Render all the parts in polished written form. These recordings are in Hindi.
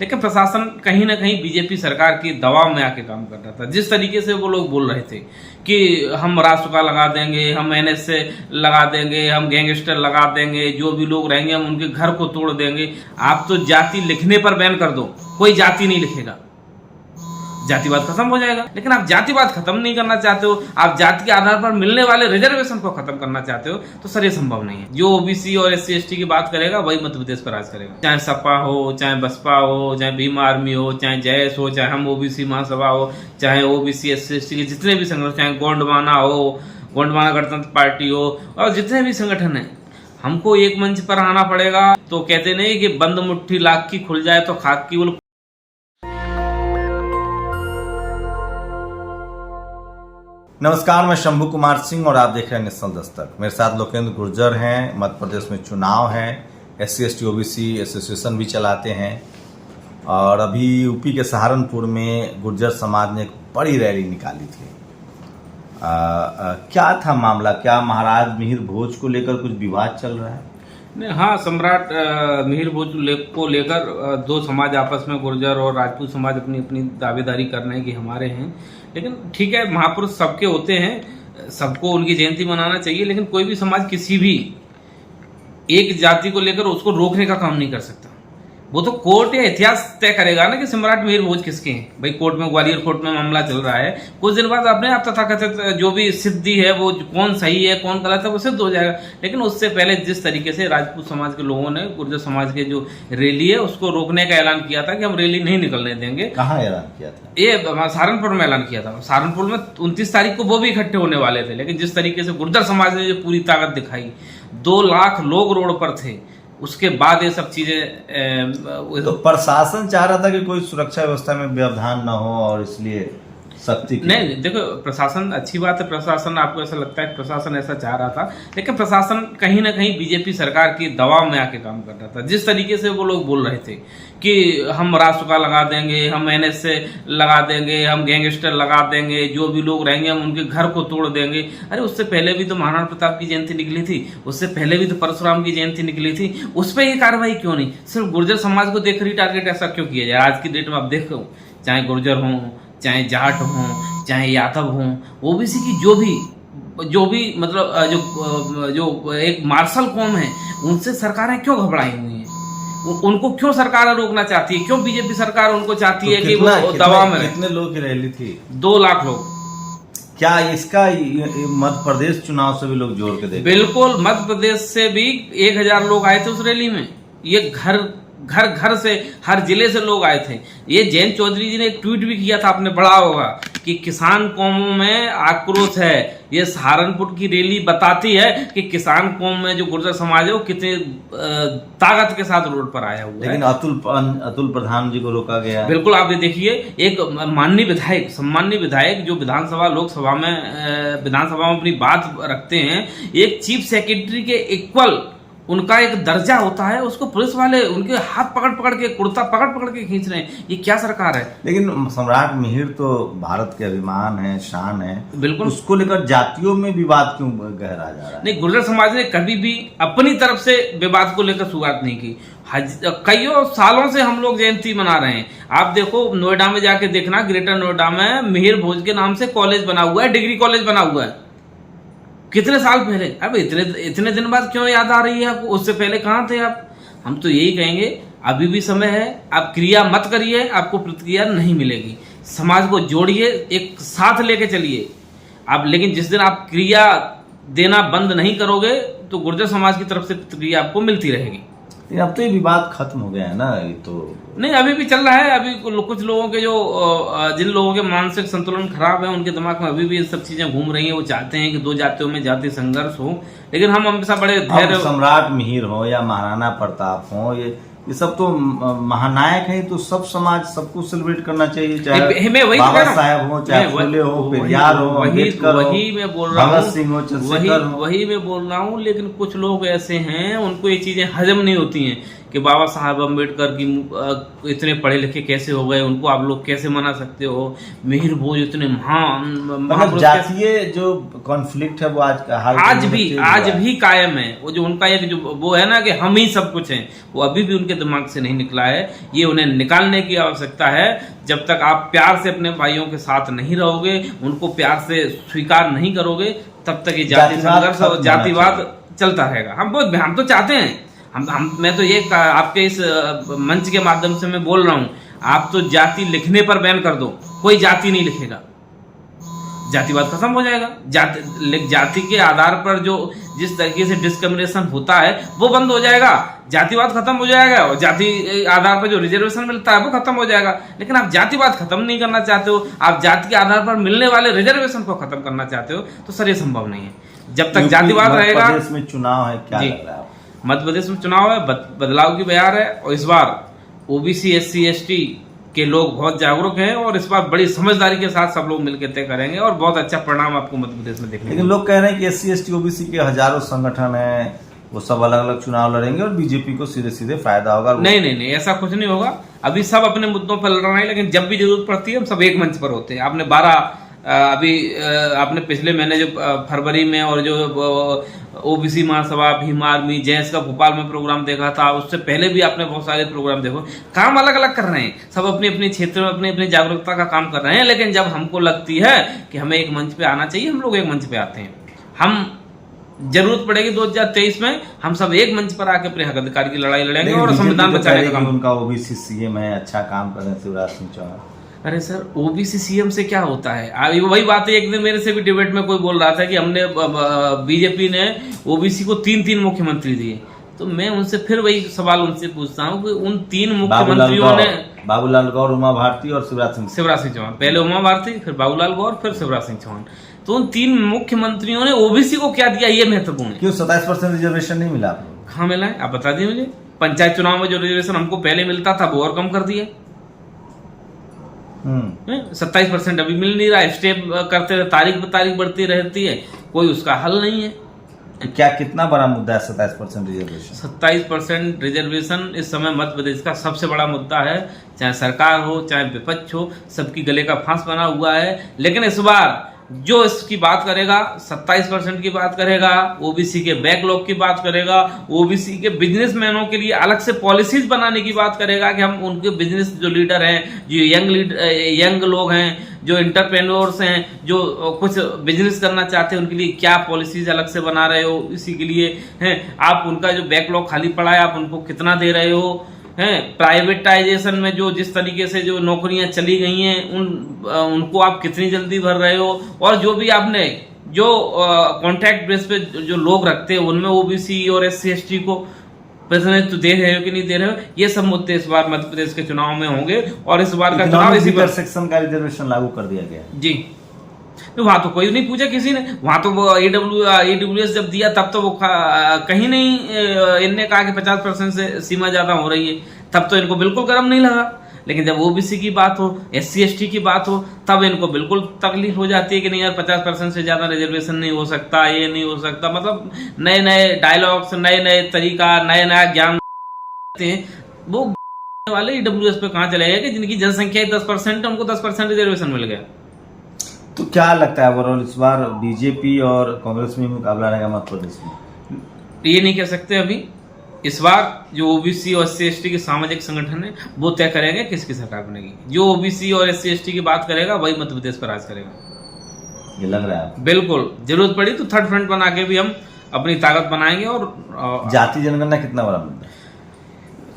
लेकिन प्रशासन कहीं ना कहीं बीजेपी सरकार की दबाव में आके काम कर रहा था। जिस तरीके से वो लोग बोल रहे थे कि हम राष्ट्रपा लगा देंगे, हम एनएसए लगा देंगे, हम गैंगस्टर लगा देंगे, जो भी लोग रहेंगे हम उनके घर को तोड़ देंगे। आप तो जाति लिखने पर बैन कर दो, कोई जाति नहीं लिखेगा, जातिवाद खत्म हो जाएगा। लेकिन आप जातिवाद खत्म नहीं करना चाहते हो, आप जाति के आधार पर मिलने वाले रिजर्वेशन को खत्म करना चाहते हो, तो सर ये संभव नहीं है। जो ओबीसी और एससी एसटी की बात करेगा वही मध्य प्रदेश पर राज करेगा, चाहे सपा हो, चाहे बसपा हो, चाहे भीम आर्मी हो, चाहे जयस हो, चाहे हम ओबीसी महासभा हो, चाहे ओबीसी एससी एसटी के जितने भी संगठन, चाहे गोंडवाना हो, गोंडवाना गणतंत्र पार्टी हो, और जितने भी संगठन है, हमको एक मंच पर आना पड़ेगा। तो कहते नहीं कि बंद मुट्ठी लाख की खुल जाए तो खाक की बोल। नमस्कार, मैं शंभू कुमार सिंह और आप देख रहे हैं नेशनल दस्तक। मेरे साथ लोकेंद्र गुर्जर हैं। मध्य प्रदेश में चुनाव है, एससी एसटी ओबीसी एसोसिएशन भी चलाते हैं और अभी यूपी के सहारनपुर में गुर्जर समाज ने एक बड़ी रैली निकाली थी। क्या था मामला? क्या महाराज मिहिर भोज को लेकर कुछ विवाद चल रहा है? नहीं, हाँ, सम्राट मिहिर भोज को लेकर दो समाज आपस में, गुर्जर और राजपूत समाज अपनी अपनी दावेदारी कर रहे हैं कि हमारे हैं। लेकिन ठीक है, महापुरुष सबके होते हैं, सबको उनकी जयंती मनाना चाहिए, लेकिन कोई भी समाज किसी भी एक जाति को लेकर उसको रोकने का काम नहीं कर सकता। वो तो कोर्ट या इतिहास तय करेगा ना कि सम्राट मिहिर भोज किसके हैं। भाई कोर्ट में, ग्वालियर कोर्ट में मामला चल रहा है, कुछ दिन बाद अपने आप तथाकथित जो भी सिद्धि है वो कौन सही है कौन गलत है वो सिद्ध हो जाएगा। लेकिन उससे पहले जिस तरीके से राजपूत समाज के लोगों ने गुर्जर समाज के जो रैली है उसको रोकने का ऐलान किया था कि हम रैली नहीं निकलने देंगे। कहाँ ऐलान किया था? ये सहारनपुर में ऐलान किया था। सहारनपुर में 29 तारीख को वो भी इकट्ठे होने वाले थे, लेकिन जिस तरीके से गुर्जर समाज ने जो पूरी ताकत दिखाई, 2 लाख लोग रोड पर थे, उसके बाद ये सब चीजें। तो प्रशासन चाह रहा था कि कोई सुरक्षा व्यवस्था में व्यवधान न हो और इसलिए सख्ती की। नहीं, देखो, प्रशासन अच्छी बात है, प्रशासन, आपको ऐसा लगता है प्रशासन ऐसा चाह रहा था, लेकिन प्रशासन कहीं ना कहीं बीजेपी सरकार की दबाव में आके काम कर रहा था। जिस तरीके से वो लोग बोल रहे थे कि हम राष्ट्रपा लगा देंगे, हम एनएसए लगा देंगे, हम गैंगस्टर लगा देंगे, जो भी लोग रहेंगे हम उनके घर को तोड़ देंगे। अरे उससे पहले भी तो महाराणा प्रताप की जयंती निकली थी, उससे पहले भी तो परशुराम की जयंती निकली थी, उस पर ये कार्रवाई क्यों नहीं? सिर्फ गुर्जर समाज को देख रही टारगेट ऐसा क्यों किया जाए? आज की डेट में आप देखो, चाहे गुर्जर हों, चाहे जाट हों, चाहे यादव हों, ओबीसी की जो भी मतलब जो एक मार्शल कौम है, उनसे सरकारें क्यों घबराई हुई हैं? उनको क्यों सरकार रोकना चाहती है? क्यों बीजेपी सरकार उनको चाहती है कि वो दबाव में? कितने लोग की रैली थी? 2 लाख लोग। क्या इसका मध्य प्रदेश चुनाव से भी लोग जोड़ के देखे? बिल्कुल, मध्य प्रदेश से भी 1000 लोग आए थे उस रैली में। ये घर से, हर जिले से लोग आए थे। ये जयंत चौधरी जी ने एक ट्वीट भी किया था, आपने पढ़ा होगा, कि किसान कौमों में आक्रोश है। ये सहारनपुर की रैली बताती है कि किसान कौम में जो गुर्जर समाज है वो कितने ताकत के साथ रोड पर आया हुआ है। लेकिन अतुल प्रधान जी को रोका गया। बिल्कुल, आप ये देखिए, एक माननीय विधायक, सम्माननीय विधायक जो लोकसभा में अपनी बात रखते हैं, एक चीफ सेक्रेटरी के इक्वल उनका एक दर्जा होता है, उसको पुलिस वाले उनके हाथ पकड़ के, कुर्ता पकड़ के खींच रहे हैं। ये क्या सरकार है? लेकिन सम्राट मिहिर तो भारत के अभिमान है, शान है, बिल्कुल। उसको लेकर जातियों में विवाद क्यों गहरा जा रहा है? नहीं, गुर्जर समाज ने कभी भी अपनी तरफ से विवाद को लेकर शुरुआत नहीं की। कईयों सालों से हम लोग जयंती मना रहे हैं। आप देखो, नोएडा में जाके देखना, ग्रेटर नोएडा में मिहिर भोज के नाम से कॉलेज बना हुआ है, डिग्री कॉलेज बना हुआ है, कितने साल पहले। अब इतने दिन बाद क्यों याद आ रही है आपको? उससे पहले कहाँ थे आप? हम तो यही कहेंगे, अभी भी समय है, आप क्रिया मत करिए, आपको प्रतिक्रिया नहीं मिलेगी। समाज को जोड़िए, एक साथ लेके चलिए आप। लेकिन जिस दिन आप क्रिया देना बंद नहीं करोगे तो गुर्जर समाज की तरफ से प्रतिक्रिया आपको मिलती रहेगी। अब तो ये विवाद खत्म हो गया है ना? ये तो नहीं, अभी भी चल रहा है। अभी कुछ लोगों के जिन लोगों के मानसिक संतुलन खराब है, उनके दिमाग में अभी भी ये सब चीजें घूम रही हैं। वो चाहते हैं कि 2 जातियों में जाति संघर्ष हो, लेकिन हम हमेशा बड़े धैर्य। सम्राट मिहिर हो या महाराणा प्रताप हो, ये सब तो महानायक है, तो सब समाज सबको सेलिब्रेट करना चाहिए, चाहे बाबा साहब हो, चाहे फुले हो, पेरियार हो, अम्बेडकर हो, वही मैं बोल रहा हूँ, भगत सिंह हो, चंद्रशेखर हो। वही मैं बोल रहा हूँ। लेकिन कुछ लोग ऐसे हैं, उनको ये चीजें हजम नहीं होती हैं। कि बाबा साहब अम्बेडकर की इतने पढ़े लिखे कैसे हो गए, उनको आप लोग कैसे मना सकते हो, मिहिर भोज इतने मतलब जातीय जो कॉन्फ्लिक्ट है वो आज भी कायम है। वो जो उनका एक जो वो है ना कि हम ही सब कुछ हैं, वो अभी भी उनके दिमाग से नहीं निकला है। ये उन्हें निकालने की आवश्यकता है। जब तक आप प्यार से अपने भाइयों के साथ नहीं रहोगे, उनको प्यार से स्वीकार नहीं करोगे, तब तक ये जाति संघर्ष और जातिवाद चलता रहेगा। हम तो चाहते हैं, मैं तो ये आपके इस मंच के माध्यम से मैं बोल रहा हूँ, आप तो जाति लिखने पर बैन कर दो, कोई जाति नहीं लिखेगा, जातिवाद खत्म हो जाएगा। जाति के आधार पर जो जिस तरीके से डिस्क्रिमिनेशन होता है वो बंद हो जाएगा, जातिवाद खत्म हो जाएगा, और जाति आधार पर जो रिजर्वेशन मिलता है वो खत्म हो जाएगा। लेकिन आप जातिवाद खत्म नहीं करना चाहते हो, आप जाति के आधार पर मिलने वाले रिजर्वेशन को खत्म करना चाहते हो, तो सर ये संभव नहीं है। जब तक जातिवाद रहेगा। मध्य प्रदेश में चुनाव है, क्या लग रहा है? मध्य प्रदेश में चुनाव है, बदलाव की बयार है, और इस बार ओबीसी SC ST के लोग बहुत जागरूक हैं, और इस बार बड़ी समझदारी के साथ सब लोग मिलकर तय करेंगे, और बहुत अच्छा परिणाम आपको मध्य प्रदेश में देखने। लेकिन लोग कह रहे हैं कि SC ST OBC के हजारों संगठन हैं, वो सब अलग अलग चुनाव लड़ेंगे और बीजेपी को सीधे सीधे फायदा होगा। नहीं, ऐसा कुछ नहीं होगा। अभी सब अपने मुद्दों पर लड़ रहे हैं, लेकिन जब भी जरूरत पड़ती है हम सब एक मंच पर होते हैं। आपने पिछले महीने जो फरवरी में और जो ओबीसी महासभा, भीम आर्मी, जैस का भोपाल में प्रोग्राम देखा था, उससे पहले भी आपने बहुत सारे प्रोग्राम देखो। काम अलग अलग कर रहे हैं, सब अपने अपने क्षेत्र में अपनी अपनी जागरूकता का काम कर रहे हैं, लेकिन जब हमको लगती है कि हमें एक मंच पे आना चाहिए, हम लोग एक मंच पे आते हैं। हम जरूरत पड़ेगी 2023 में हम सब एक मंच पर आके अपने हक अधिकार की लड़ाई लड़ेंगे और संविधान बचाने का काम। उनका ओबीसी CM है, अच्छा काम कर रहे हैं शिवराज सिंह चौहान। अरे सर, ओबीसी CM से क्या होता है? अभी वही बात है, एक दिन मेरे से भी डिबेट में कोई बोल रहा था कि हमने बीजेपी ने ओबीसी को 3 मुख्यमंत्री दिए। तो मैं उनसे फिर वही सवाल उनसे पूछता हूँ कि उन 3 मुख्यमंत्रियों ने, बाबूलाल गौर, उमा भारती और शिवराज सिंह चौहान, पहले उमा भारती, फिर बाबूलाल गौर, फिर शिवराज सिंह चौहान, तो उन 3 मुख्यमंत्रियों ने ओबीसी को क्या दिया, ये महत्वपूर्ण है। क्यों 27% रिजर्वेशन नहीं मिला आपको? कहाँ मिला है आप बता दिए मुझे। पंचायत चुनाव में जो रिजर्वेशन हमको पहले मिलता था वो और कम कर दिया। 27% अभी मिल नहीं रहा है, स्टेप करते तारीख पर तारीख बढ़ती रहती है, कोई उसका हल नहीं है। क्या कितना बड़ा मुद्दा है 27% रिजर्वेशन? 27% रिजर्वेशन इस समय मध्य प्रदेश का सबसे बड़ा मुद्दा है। चाहे सरकार हो चाहे विपक्ष हो, सबकी गले का फांस बना हुआ है। लेकिन इस बार जो इसकी बात करेगा, 27% की बात करेगा, ओबीसी के बैकलॉग की बात करेगा, ओबीसी के बिजनेसमैनों के लिए अलग से पॉलिसीज बनाने की बात करेगा कि हम उनके बिजनेस जो लीडर हैं, जो यंग लोग हैं, जो एंटरप्रेन्योर्स हैं, जो कुछ बिजनेस करना चाहते हैं, उनके लिए क्या पॉलिसीज अलग से बना रहे हो, इसी के लिए हैं। आप उनका जो बैकलॉग खाली पड़ा है, आप उनको कितना दे रहे हो हैं। प्राइवेटाइजेशन में जो जिस तरीके से जो नौकरियां चली गई हैं, उनको आप कितनी जल्दी भर रहे हो, और जो भी आपने जो कॉन्ट्रैक्ट बेस पे जो लोग रखते हैं उनमें ओबीसी और SC ST को प्रतिनिधित्व दे रहे हो कि नहीं दे रहे हो। ये सब मुद्दे इस बार मध्य प्रदेश के चुनाव में होंगे, और इस बार का चुनाव इसी पर सेक्शन का रिजर्वेशन लागू कर दिया गया जी। तो वहां तो कोई नहीं पूछा किसी ने, वहां तो वो AWS जब दिया तब तो वो कहीं नहीं इनने कहा कि 50% से सीमा ज्यादा हो रही है, तब तो इनको बिल्कुल गर्म नहीं लगा। लेकिन जब ओबीसी की बात हो, SC ST की बात हो, तब इनको बिल्कुल तकलीफ हो जाती है कि नहीं यार 50% से ज्यादा रिजर्वेशन नहीं हो सकता, ये नहीं हो सकता। मतलब नए नए डायलॉग्स, नए नए तरीका, नया नया ज्ञान वो वाले AWS पे कहाँ चले गए कि जिनकी जनसंख्या 10% है, उनको 10% रिजर्वेशन मिल गया। तो क्या लगता है ओवरऑल इस बार बीजेपी और कांग्रेस में मुकाबला रहेगा मध्य प्रदेश में? ये नहीं कह सकते अभी। इस बार जो ओबीसी और SC ST के सामाजिक संगठन है वो तय करेंगे किसकी सरकार बनेगी। जो ओबीसी और SC ST की बात करेगा वही मध्य प्रदेश पर राज करेगा, ये लग रहा है। बिल्कुल, जरूरत पड़ी तो थर्ड फ्रंट बना के भी हम अपनी ताकत बनाएंगे। और जाति जनगणना कितना बड़ा मुद्दा है?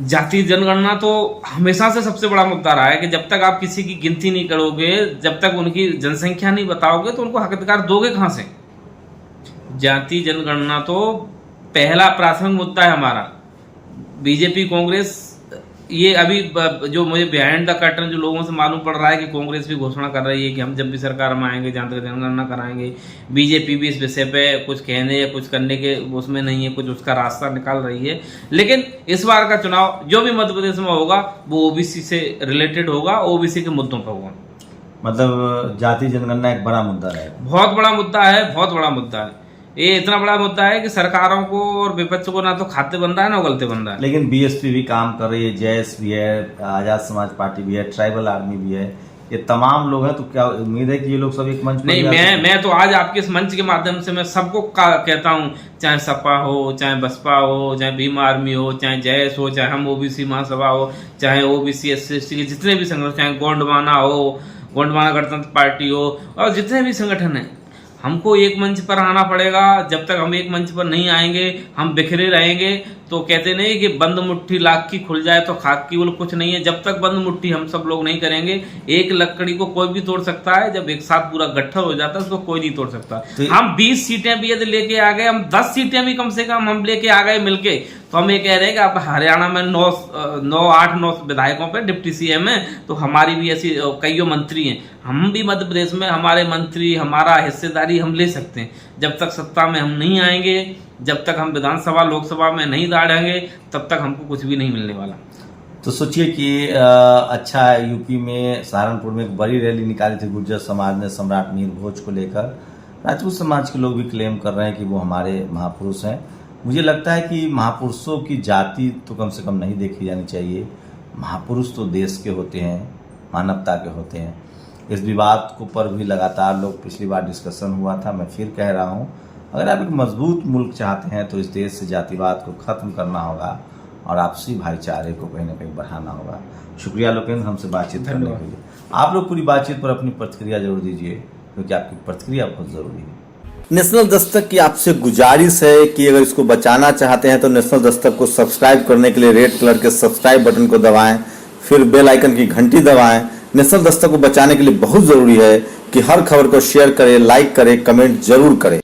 जाति जनगणना तो हमेशा से सबसे बड़ा मुद्दा रहा है कि जब तक आप किसी की गिनती नहीं करोगे, जब तक उनकी जनसंख्या नहीं बताओगे, तो उनको हक अधिकार दोगे कहां से। जाति जनगणना तो पहला प्राथमिक मुद्दा है हमारा। बीजेपी कांग्रेस, ये अभी जो मुझे बिहाइंड द कर्टन जो लोगों से मालूम पड़ रहा है कि कांग्रेस भी घोषणा कर रही है कि हम जब भी सरकार में आएंगे जाति जनगणना कराएंगे। बीजेपी भी इस विषय पे कुछ कहने या कुछ करने के उसमें नहीं है, कुछ उसका रास्ता निकाल रही है। लेकिन इस बार का चुनाव जो भी मध्य प्रदेश में होगा वो ओबीसी से रिलेटेड होगा, ओबीसी के मुद्दों पर होगा। मतलब जाति जनगणना एक बड़ा मुद्दा है, बहुत बड़ा मुद्दा है, बहुत बड़ा मुद्दा है। ये इतना बड़ा मुद्दा है कि सरकारों को और विपक्ष को ना तो खाते बन रहा है ना उगलते बन रहा है। लेकिन बीएसपी भी काम कर रही है, जेएस भी है, आजाद समाज पार्टी भी है, ट्राइबल आर्मी भी है, ये तमाम लोग हैं। तो क्या उम्मीद है कि ये लोग सब एक मंच पर नहीं, मैं तो आज आपके इस मंच के माध्यम से मैं सबको कहता हूँ, चाहे सपा हो, चाहे बसपा हो, चाहे भीम आर्मी हो, चाहे जेएस हो, चाहे हम ओबीसी महासभा हो, चाहे ओबीसी एससी के जितने भी संगठन, चाहे गोंडवाना हो, गोंडवाना गणतंत्र पार्टी हो, और जितने भी संगठन हैं, हमको एक मंच पर आना पड़ेगा। जब तक हम एक मंच पर नहीं आएंगे, हम बिखरे रहेंगे। तो कहते नहीं कि बंद मुट्ठी लाख की खुल जाए तो खाक की बोल कुछ नहीं है। जब तक बंद मुट्ठी हम सब लोग नहीं करेंगे, एक लकड़ी को कोई भी तोड़ सकता है, जब एक साथ पूरा गट्ठर हो जाता है उसको कोई नहीं तोड़ सकता। तो हम 20 सीटें भी यदि लेके आ गए, हम 10 सीटें भी कम से कम हम लेके आ गए मिलके, तो हम ये कह रहे हैं कि अब हरियाणा में 8-9 विधायकों पे डिप्टी सीएम है, तो हमारी भी ऐसी कई मंत्री हैं। हम भी मध्य प्रदेश में हमारे मंत्री, हमारा हिस्सेदारी हम ले सकते हैं। जब तक सत्ता में हम नहीं आएंगे, जब तक हम विधानसभा लोकसभा में नहीं दाढ़ेंगे, तब तक हमको कुछ भी नहीं मिलने वाला। तो सोचिए कि अच्छा यूपी में सहारनपुर में एक बड़ी रैली निकाली थी गुर्जर समाज ने सम्राट मीर भोज को लेकर। राजपूत समाज के लोग भी क्लेम कर रहे हैं कि वो हमारे महापुरुष हैं। मुझे लगता है कि महापुरुषों की जाति तो कम से कम नहीं देखी जानी चाहिए। महापुरुष तो देश के होते हैं, मानवता के होते हैं। इस विवाद को पर भी लगातार लोग, पिछली बार डिस्कशन हुआ था, मैं फिर कह रहा हूँ, अगर आप एक मजबूत मुल्क चाहते हैं तो इस देश से जातिवाद को खत्म करना होगा और आपसी भाईचारे को कहीं ना कहीं बढ़ाना होगा। शुक्रिया लोकेंद्र, हमसे बातचीत करने के लिए। आप लोग पूरी बातचीत पर अपनी प्रतिक्रिया जरूर दीजिए, क्योंकि आपकी प्रतिक्रिया बहुत जरूरी है। नेशनल दस्तक की आपसे गुजारिश है कि अगर इसको बचाना चाहते हैं तो नेशनल दस्तक को सब्सक्राइब करने के लिए रेड कलर के सब्सक्राइब बटन को दबाएं, फिर बेल आइकन की घंटी दबाएं। नेशनल दस्तक को बचाने के लिए बहुत जरूरी है कि हर खबर को शेयर करें, लाइक करें, कमेंट जरूर करें।